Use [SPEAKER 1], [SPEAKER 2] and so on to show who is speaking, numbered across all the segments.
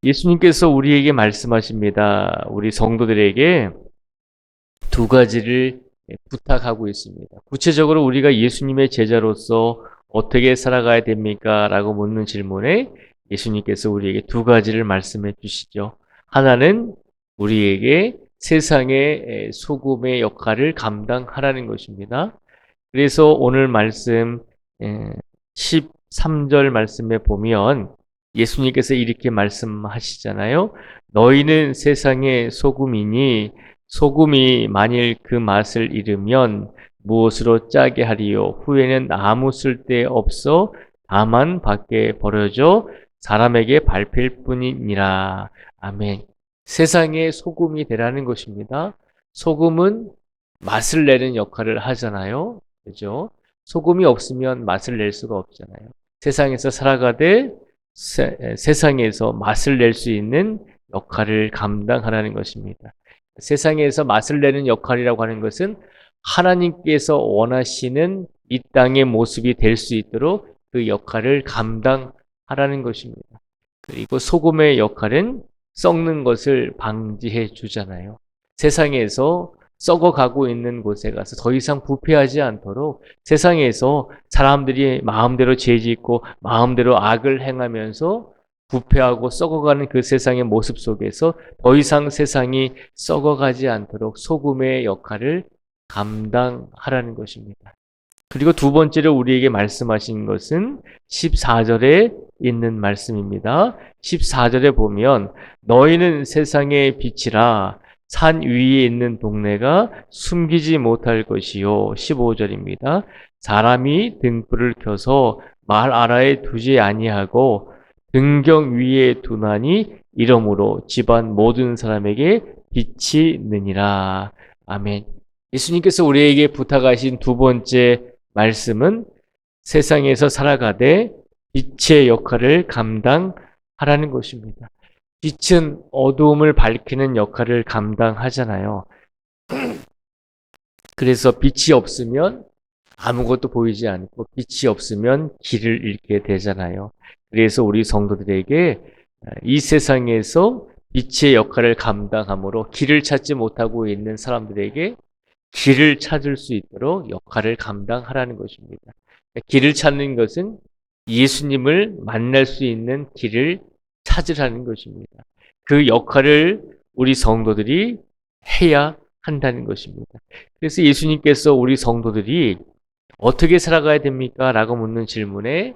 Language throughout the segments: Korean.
[SPEAKER 1] 예수님께서 우리에게 말씀하십니다. 우리 성도들에게 두 가지를 부탁하고 있습니다. 구체적으로 우리가 예수님의 제자로서 어떻게 살아가야 됩니까? 라고 묻는 질문에 예수님께서 우리에게 두 가지를 말씀해 주시죠. 하나는 우리에게 세상의 소금의 역할을 감당하라는 것입니다. 그래서 오늘 말씀 13절 말씀에 보면 예수님께서 이렇게 말씀하시잖아요. 너희는 세상의 소금이니 소금이 만일 그 맛을 잃으면 무엇으로 짜게 하리요? 후에는 아무 쓸데 없어 다만 밖에 버려져 사람에게 밟힐 뿐이니라. 아멘. 세상의 소금이 되라는 것입니다. 소금은 맛을 내는 역할을 하잖아요. 그죠? 소금이 없으면 맛을 낼 수가 없잖아요. 세상에서 살아가되 세상에서 맛을 낼 수 있는 역할을 감당하라는 것입니다. 세상에서 맛을 내는 역할이라고 하는 것은 하나님께서 원하시는 이 땅의 모습이 될 수 있도록 그 역할을 감당하라는 것입니다. 그리고 소금의 역할은 썩는 것을 방지해 주잖아요. 세상에서 썩어가고 있는 곳에 가서 더 이상 부패하지 않도록 세상에서 사람들이 마음대로 죄짓고 마음대로 악을 행하면서 부패하고 썩어가는 그 세상의 모습 속에서 더 이상 세상이 썩어가지 않도록 소금의 역할을 감당하라는 것입니다. 그리고 두 번째로 우리에게 말씀하신 것은 14절에 있는 말씀입니다. 14절에 보면 너희는 세상의 빛이라 산 위에 있는 동네가 숨기지 못할 것이요. 15절입니다. 사람이 등불을 켜서 말 아래에 두지 아니하고 등경 위에 두나니 이러므로 집안 모든 사람에게 빛이 느니라. 아멘. 예수님께서 우리에게 부탁하신 두 번째 말씀은 세상에서 살아가되 빛의 역할을 감당하라는 것입니다. 빛은 어두움을 밝히는 역할을 감당하잖아요. 그래서 빛이 없으면 아무것도 보이지 않고 빛이 없으면 길을 잃게 되잖아요. 그래서 우리 성도들에게 이 세상에서 빛의 역할을 감당함으로 길을 찾지 못하고 있는 사람들에게 길을 찾을 수 있도록 역할을 감당하라는 것입니다. 길을 찾는 것은 예수님을 만날 수 있는 길을 찾으라는 것입니다. 그 역할을 우리 성도들이 해야 한다는 것입니다. 그래서 예수님께서 우리 성도들이 어떻게 살아가야 됩니까? 라고 묻는 질문에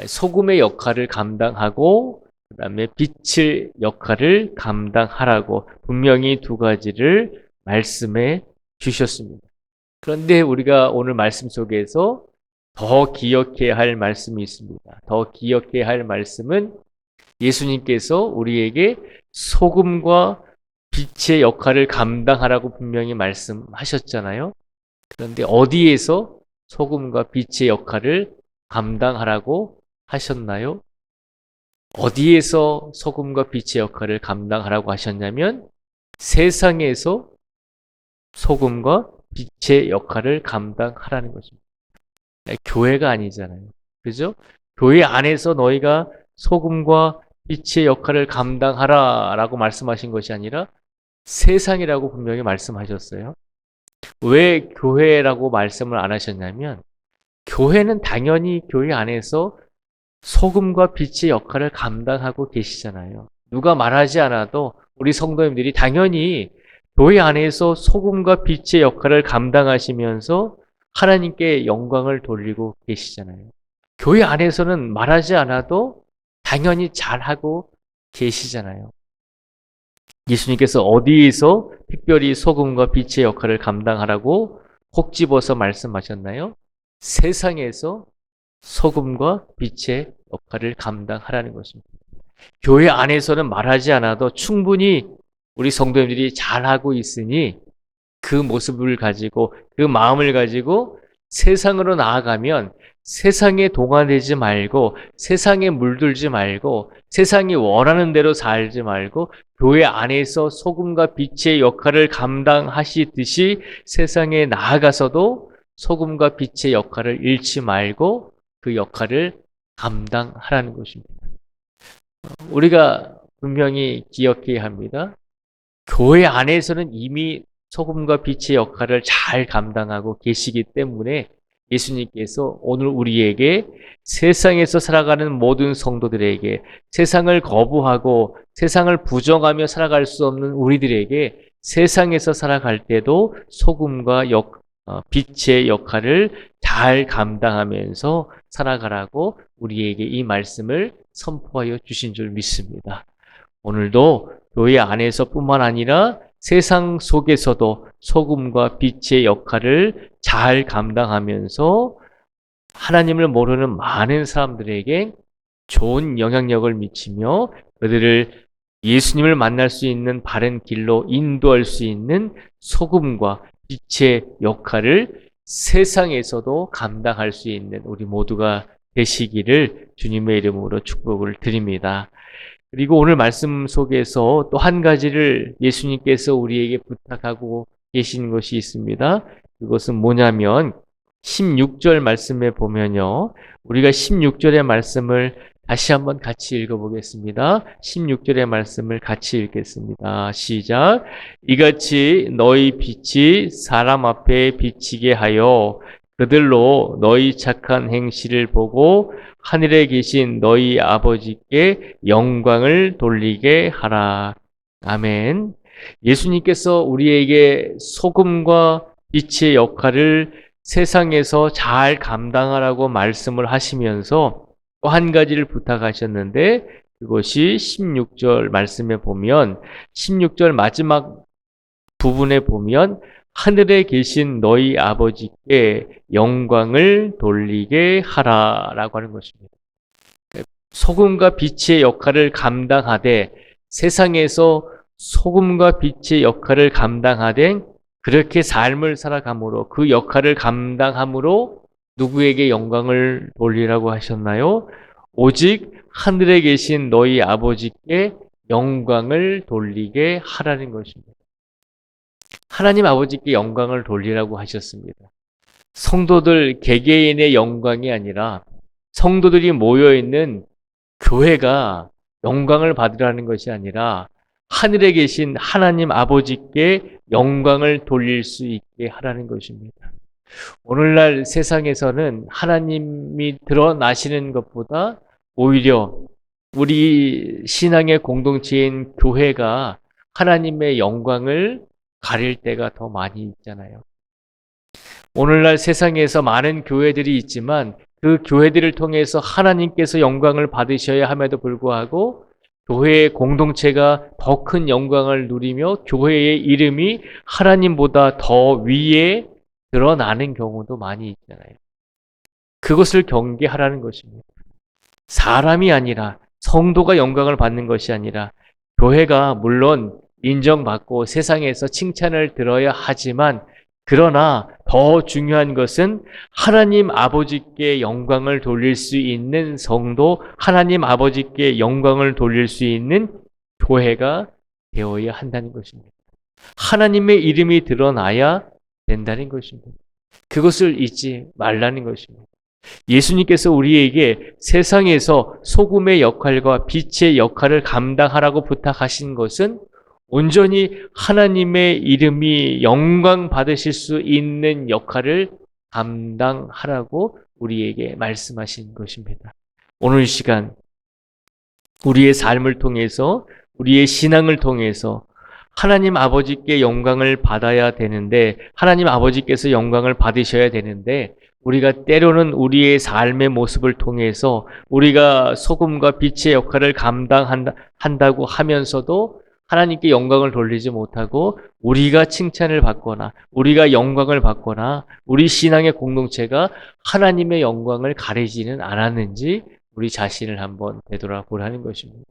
[SPEAKER 1] 소금의 역할을 감당하고 그 다음에 빛의 역할을 감당하라고 분명히 두 가지를 말씀해 주셨습니다. 그런데 우리가 오늘 말씀 속에서 더 기억해야 할 말씀이 있습니다. 더 기억해야 할 말씀은 예수님께서 우리에게 소금과 빛의 역할을 감당하라고 분명히 말씀하셨잖아요. 그런데 어디에서 소금과 빛의 역할을 감당하라고 하셨나요? 어디에서 소금과 빛의 역할을 감당하라고 하셨냐면 세상에서 소금과 빛의 역할을 감당하라는 것입니다. 교회가 아니잖아요. 그죠? 교회 안에서 너희가 소금과 빛의 역할을 감당하라라고 말씀하신 것이 아니라 세상이라고 분명히 말씀하셨어요. 왜 교회라고 말씀을 안 하셨냐면 교회는 당연히 교회 안에서 소금과 빛의 역할을 감당하고 계시잖아요. 누가 말하지 않아도 우리 성도님들이 당연히 교회 안에서 소금과 빛의 역할을 감당하시면서 하나님께 영광을 돌리고 계시잖아요. 교회 안에서는 말하지 않아도 당연히 잘하고 계시잖아요. 예수님께서 어디에서 특별히 소금과 빛의 역할을 감당하라고 콕 집어서 말씀하셨나요? 세상에서 소금과 빛의 역할을 감당하라는 것입니다. 교회 안에서는 말하지 않아도 충분히 우리 성도님들이 잘하고 있으니 그 모습을 가지고 그 마음을 가지고 세상으로 나아가면 세상에 동화되지 말고 세상에 물들지 말고 세상이 원하는 대로 살지 말고 교회 안에서 소금과 빛의 역할을 감당하시듯이 세상에 나아가서도 소금과 빛의 역할을 잃지 말고 그 역할을 감당하라는 것입니다. 우리가 분명히 기억해야 합니다. 교회 안에서는 이미 소금과 빛의 역할을 잘 감당하고 계시기 때문에 예수님께서 오늘 우리에게 세상에서 살아가는 모든 성도들에게 세상을 거부하고 세상을 부정하며 살아갈 수 없는 우리들에게 세상에서 살아갈 때도 소금과 빛의 역할을 잘 감당하면서 살아가라고 우리에게 이 말씀을 선포하여 주신 줄 믿습니다. 오늘도 교회 안에서뿐만 아니라 세상 속에서도 소금과 빛의 역할을 잘 감당하면서 하나님을 모르는 많은 사람들에게 좋은 영향력을 미치며 그들을 예수님을 만날 수 있는 바른 길로 인도할 수 있는 소금과 빛의 역할을 세상에서도 감당할 수 있는 우리 모두가 되시기를 주님의 이름으로 축복을 드립니다. 그리고 오늘 말씀 속에서 또 한 가지를 예수님께서 우리에게 부탁하고 계신 것이 있습니다. 그것은 뭐냐면 16절 말씀에 보면요. 우리가 16절의 말씀을 다시 한번 같이 읽어보겠습니다. 16절의 말씀을 같이 읽겠습니다. 시작. 이같이 너희 빛이 사람 앞에 비치게 하여 그들로 너희 착한 행실을 보고 하늘에 계신 너희 아버지께 영광을 돌리게 하라. 아멘. 예수님께서 우리에게 소금과 빛의 역할을 세상에서 잘 감당하라고 말씀을 하시면서 또 한 가지를 부탁하셨는데 그것이 16절 말씀에 보면 16절 마지막 부분에 보면 하늘에 계신 너희 아버지께 영광을 돌리게 하라라고 하는 것입니다. 소금과 빛의 역할을 감당하되 세상에서 소금과 빛의 역할을 감당하되 그렇게 삶을 살아감으로 그 역할을 감당함으로 누구에게 영광을 돌리라고 하셨나요? 오직 하늘에 계신 너희 아버지께 영광을 돌리게 하라는 것입니다. 하나님 아버지께 영광을 돌리라고 하셨습니다. 성도들 개개인의 영광이 아니라 성도들이 모여있는 교회가 영광을 받으라는 것이 아니라 하늘에 계신 하나님 아버지께 영광을 돌릴 수 있게 하라는 것입니다. 오늘날 세상에서는 하나님이 드러나시는 것보다 오히려 우리 신앙의 공동체인 교회가 하나님의 영광을 가릴 때가 더 많이 있잖아요. 오늘날 세상에서 많은 교회들이 있지만 그 교회들을 통해서 하나님께서 영광을 받으셔야 함에도 불구하고 교회의 공동체가 더 큰 영광을 누리며 교회의 이름이 하나님보다 더 위에 드러나는 경우도 많이 있잖아요. 그것을 경계하라는 것입니다. 사람이 아니라 성도가 영광을 받는 것이 아니라 교회가 물론 인정받고 세상에서 칭찬을 들어야 하지만 그러나 더 중요한 것은 하나님 아버지께 영광을 돌릴 수 있는 성도, 하나님 아버지께 영광을 돌릴 수 있는 교회가 되어야 한다는 것입니다. 하나님의 이름이 드러나야 된다는 것입니다. 그것을 잊지 말라는 것입니다. 예수님께서 우리에게 세상에서 소금의 역할과 빛의 역할을 감당하라고 부탁하신 것은 온전히 하나님의 이름이 영광 받으실 수 있는 역할을 감당하라고 우리에게 말씀하신 것입니다. 오늘 시간 우리의 삶을 통해서 우리의 신앙을 통해서 하나님 아버지께 영광을 받아야 되는데 하나님 아버지께서 영광을 받으셔야 되는데 우리가 때로는 우리의 삶의 모습을 통해서 우리가 소금과 빛의 역할을 감당한다고 하면서도 하나님께 영광을 돌리지 못하고 우리가 칭찬을 받거나 우리가 영광을 받거나 우리 신앙의 공동체가 하나님의 영광을 가리지는 않았는지 우리 자신을 한번 되돌아보라는 것입니다.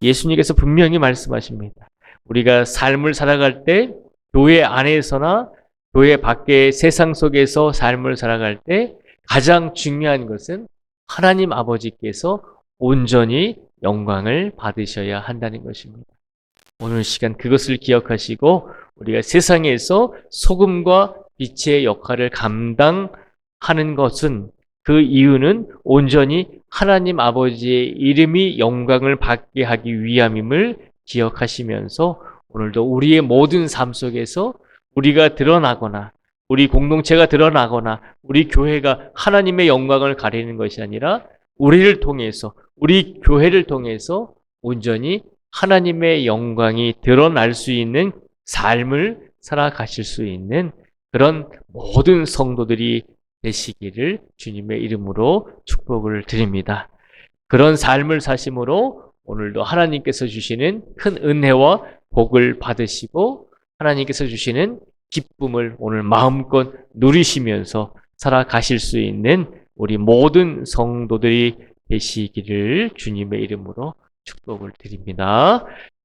[SPEAKER 1] 예수님께서 분명히 말씀하십니다. 우리가 삶을 살아갈 때 교회 안에서나 교회 밖의 세상 속에서 삶을 살아갈 때 가장 중요한 것은 하나님 아버지께서 온전히 영광을 받으셔야 한다는 것입니다. 오늘 시간 그것을 기억하시고 우리가 세상에서 소금과 빛의 역할을 감당하는 것은 그 이유는 온전히 하나님 아버지의 이름이 영광을 받게 하기 위함임을 기억하시면서 오늘도 우리의 모든 삶 속에서 우리가 드러나거나 우리 공동체가 드러나거나 우리 교회가 하나님의 영광을 가리는 것이 아니라 우리를 통해서 우리 교회를 통해서 온전히 하나님의 영광이 드러날 수 있는 삶을 살아가실 수 있는 그런 모든 성도들이 되시기를 주님의 이름으로 축복을 드립니다. 그런 삶을 사심으로 오늘도 하나님께서 주시는 큰 은혜와 복을 받으시고 하나님께서 주시는 기쁨을 오늘 마음껏 누리시면서 살아가실 수 있는 우리 모든 성도들이 되시기를 주님의 이름으로 축복을 드립니다.